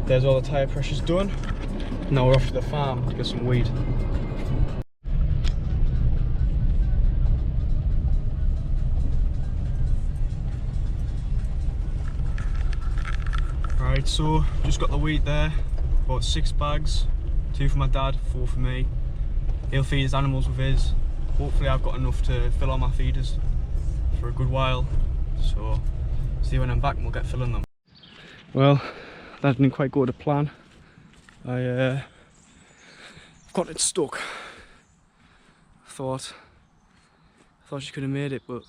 There's all the tyre pressures done. Now we're off to the farm to get some weed. Right, so just got the wheat there, bought 6 bags, 2 for my dad, 4 for me. He'll feed his animals with his. Hopefully I've got enough to fill all my feeders for a good while, so see when I'm back and we'll get filling them. Well, that didn't quite go to plan. I've got it stuck. I thought she could have made it, but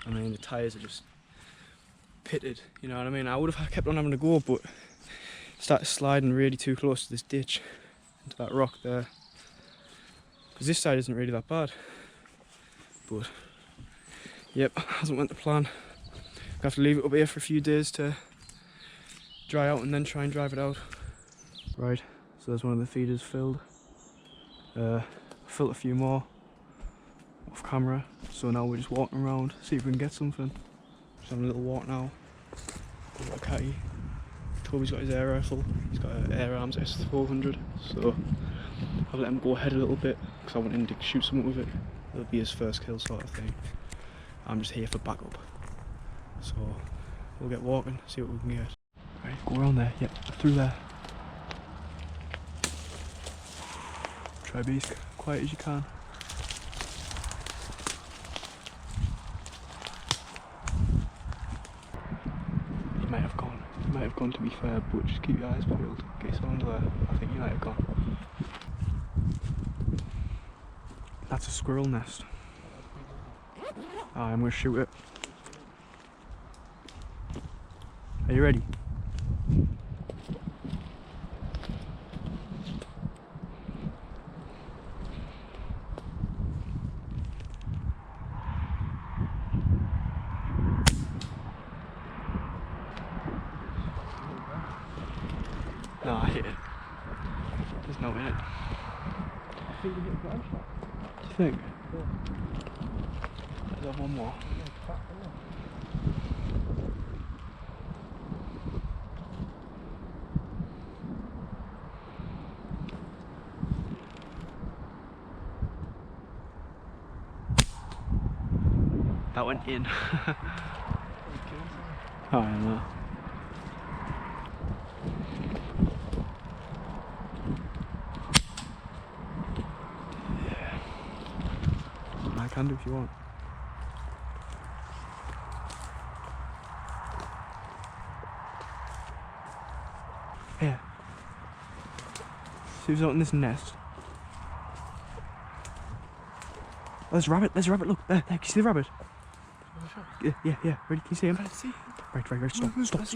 I mean the tyres are just pitted, you know what I mean? I would have kept on having a go, but started sliding really too close to this ditch, into that rock there. Because this side isn't really that bad, but yep, hasn't went to plan. I have to leave it up here for a few days to dry out and then try and drive it out. Right, so there's one of the feeders filled. Filled a few more off camera, so now we're just walking around, see if we can get something. Just having a little walk now. Got a catty. Toby's got his air rifle. He's got an Air Arms S400, so I'll let him go ahead a little bit because I want him to shoot something with it. It'll be his first kill sort of thing. I'm just here for backup. So we'll get walking, see what we can get. Right, go around there. Yep, through there. Try be as quiet as you can. He might have gone. He might have gone, to be fair, but just keep your eyes peeled. Get yourself under there. I think he might have gone. That's a squirrel nest. I'm gonna shoot it. Are you ready? No, I hit it. There's no in it. I think you hit a ground shot. Do you think? Yeah. Let's have one more. That went in. Oh, I know. I can do if you want. Here. See who's out in this nest. Oh, there's a rabbit, look, there, can you see the rabbit? Yeah, ready, can you see him? I see him. Right, stop.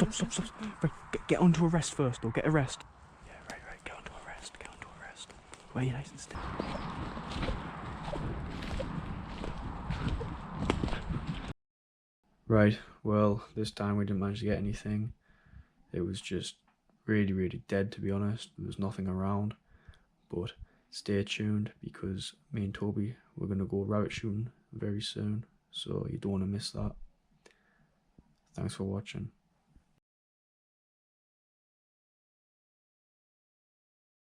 Right, get onto a rest first though, get a rest. Yeah, right, get onto a rest. Where you nice and still. Right, well, this time we didn't manage to get anything. It was just really dead, to be honest. There was nothing around, but stay tuned because me and Toby we're going to go rabbit shooting very soon, so you don't want to miss that. Thanks for watching.